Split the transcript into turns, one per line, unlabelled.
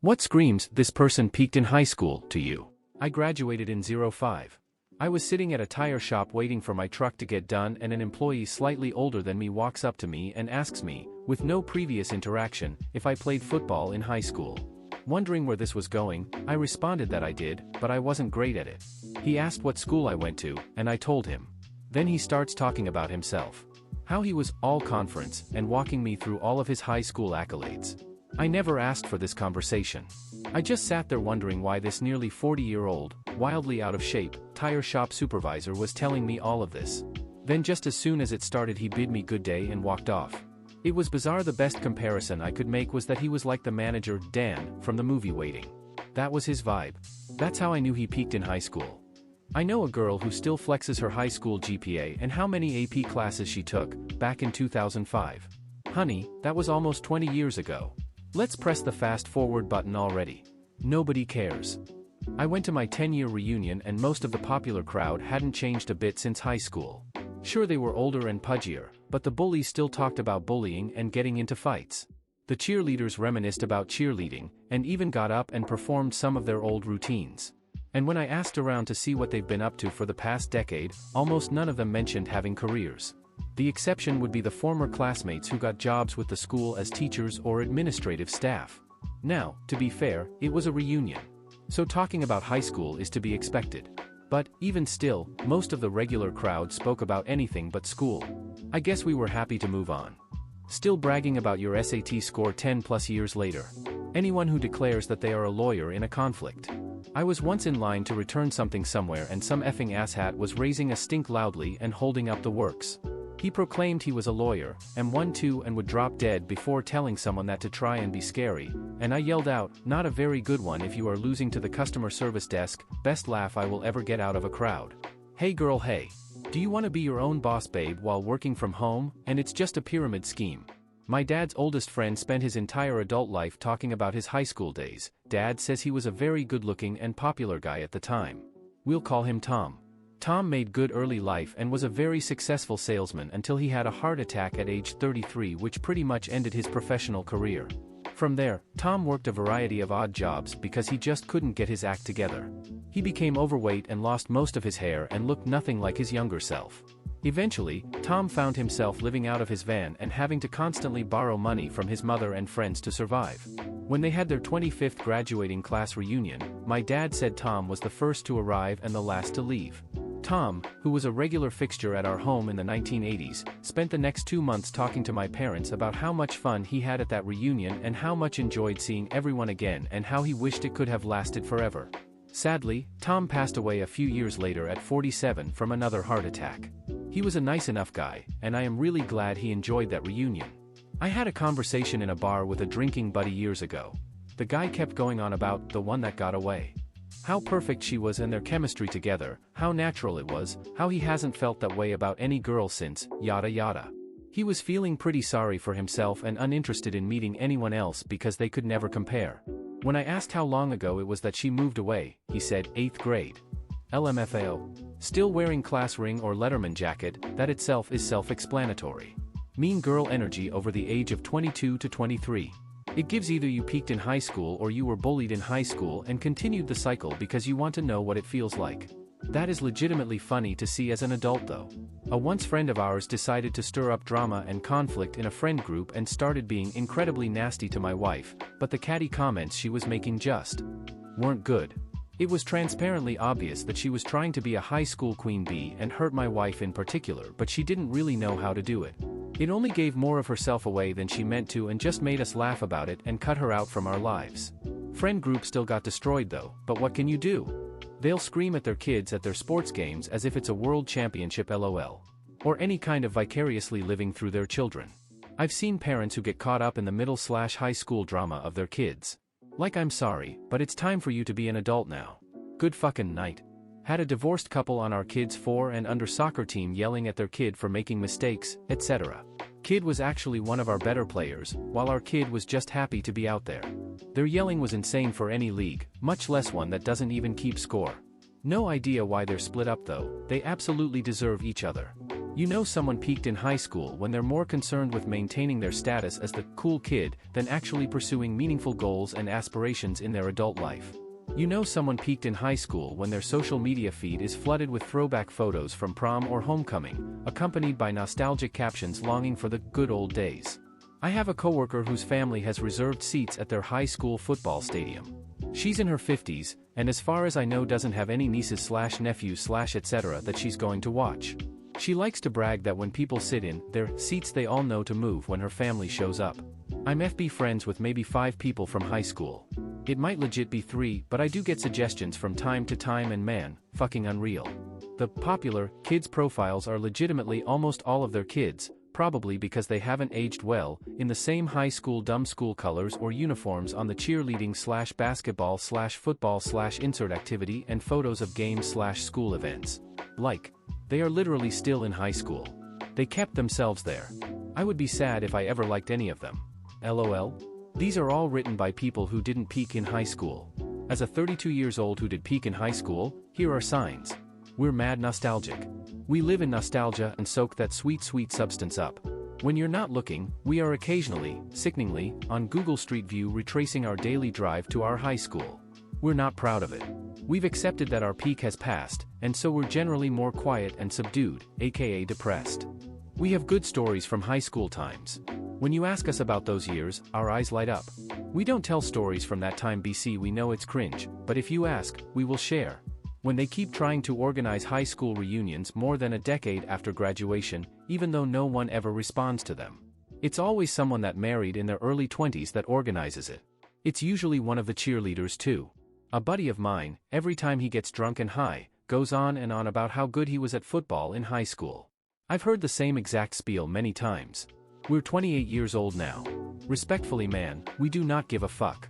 What screams, "This person peaked in high school," to you? I graduated in '05. I was sitting at a tire shop waiting for my truck to get done, and an employee slightly older than me walks up to me and asks me, with no previous interaction, if I played football in high school. Wondering where this was going, I responded that I did, but I wasn't great at it. He asked what school I went to, and I told him. Then he starts talking about himself. How he was all-conference and walking me through all of his high school accolades. I never asked for this conversation. I just sat there wondering why this nearly 40-year-old, wildly out of shape, tire shop supervisor was telling me all of this. Then just as soon as it started he bid me good day and walked off. It was bizarre. The best comparison I could make was that he was like the manager, Dan, from the movie Waiting. That was his vibe. That's how I knew he peaked in high school. I know a girl who still flexes her high school GPA and how many AP classes she took, back in 2005. Honey, that was almost 20 years ago. Let's press the fast forward button already. Nobody cares. I went to my 10-year reunion and most of the popular crowd hadn't changed a bit since high school. Sure, they were older and pudgier, but the bullies still talked about bullying and getting into fights. The cheerleaders reminisced about cheerleading, and even got up and performed some of their old routines. And when I asked around to see what they've been up to for the past decade, almost none of them mentioned having careers. The exception would be the former classmates who got jobs with the school as teachers or administrative staff. Now, to be fair, it was a reunion. So talking about high school is to be expected. But, even still, most of the regular crowd spoke about anything but school. I guess we were happy to move on. Still bragging about your SAT score 10 plus years later. Anyone who declares that they are a lawyer in a conflict. I was once in line to return something somewhere and some effing asshat was raising a stink loudly and holding up the works. He proclaimed he was a lawyer, and won too, and would drop dead before telling someone that to try and be scary, and I yelled out, "Not a very good one if you are losing to the customer service desk." Best laugh I will ever get out of a crowd. Hey girl, hey. Do you want to be your own boss babe while working from home, and it's just a pyramid scheme? My dad's oldest friend spent his entire adult life talking about his high school days. Dad says he was a very good-looking and popular guy at the time. We'll call him Tom. Tom made good early life and was a very successful salesman until he had a heart attack at age 33, which pretty much ended his professional career. From there, Tom worked a variety of odd jobs because he just couldn't get his act together. He became overweight and lost most of his hair and looked nothing like his younger self. Eventually, Tom found himself living out of his van and having to constantly borrow money from his mother and friends to survive. When they had their 25th graduating class reunion, my dad said Tom was the first to arrive and the last to leave. Tom, who was a regular fixture at our home in the 1980s, spent the next 2 months talking to my parents about how much fun he had at that reunion and how much enjoyed seeing everyone again and how he wished it could have lasted forever. Sadly, Tom passed away a few years later at 47 from another heart attack. He was a nice enough guy, and I am really glad he enjoyed that reunion. I had a conversation in a bar with a drinking buddy years ago. The guy kept going on about the one that got away. How perfect she was and their chemistry together, how natural it was, how he hasn't felt that way about any girl since, yada yada. He was feeling pretty sorry for himself and uninterested in meeting anyone else because they could never compare. When I asked how long ago it was that she moved away, he said, 8th grade. LMFAO. Still wearing class ring or Letterman jacket, that itself is self-explanatory. Mean girl energy over the age of 22 to 23. It gives either you peaked in high school or you were bullied in high school and continued the cycle because you want to know what it feels like. That is legitimately funny to see as an adult though. A once friend of ours decided to stir up drama and conflict in a friend group and started being incredibly nasty to my wife, but the catty comments she was making just weren't good. It was transparently obvious that she was trying to be a high school queen bee and hurt my wife in particular, but she didn't really know how to do it. It only gave more of herself away than she meant to and just made us laugh about it and cut her out from our lives. Friend group still got destroyed though, but what can you do? They'll scream at their kids at their sports games as if it's a world championship LOL. Or any kind of vicariously living through their children. I've seen parents who get caught up in the middle/high school drama of their kids. Like, I'm sorry, but it's time for you to be an adult now. Good fucking night. Had a divorced couple on our kids' 4 and under soccer team yelling at their kid for making mistakes, etc. Kid was actually one of our better players, while our kid was just happy to be out there. Their yelling was insane for any league, much less one that doesn't even keep score. No idea why they're split up though, they absolutely deserve each other. You know someone peaked in high school when they're more concerned with maintaining their status as the cool kid than actually pursuing meaningful goals and aspirations in their adult life. You know someone peaked in high school when their social media feed is flooded with throwback photos from prom or homecoming, accompanied by nostalgic captions longing for the good old days. I have a coworker whose family has reserved seats at their high school football stadium. She's in her 50s, and as far as I know doesn't have any nieces/nephews/ etc. that she's going to watch. She likes to brag that when people sit in their seats they all know to move when her family shows up. I'm FB friends with maybe 5 people from high school. It might legit be 3, but I do get suggestions from time to time and man, fucking unreal. The popular kids profiles are legitimately almost all of their kids, probably because they haven't aged well, in the same high school dumb school colors or uniforms on the cheerleading/basketball/football/insert activity and photos of games/school events. Like, they are literally still in high school. They kept themselves there. I would be sad if I ever liked any of them. LOL? These are all written by people who didn't peak in high school. As a 32 years old who did peak in high school, here are signs. We're mad nostalgic. We live in nostalgia and soak that sweet substance up. When you're not looking, we are occasionally, sickeningly, on Google Street View retracing our daily drive to our high school. We're not proud of it. We've accepted that our peak has passed, and so we're generally more quiet and subdued, aka depressed. We have good stories from high school times. When you ask us about those years, our eyes light up. We don't tell stories from that time BC, we know it's cringe, but if you ask, we will share. When they keep trying to organize high school reunions more than a decade after graduation, even though no one ever responds to them. It's always someone that married in their early 20s that organizes it. It's usually one of the cheerleaders too. A buddy of mine, every time he gets drunk and high, goes on and on about how good he was at football in high school. I've heard the same exact spiel many times. We're 28 years old now. Respectfully man, we do not give a fuck.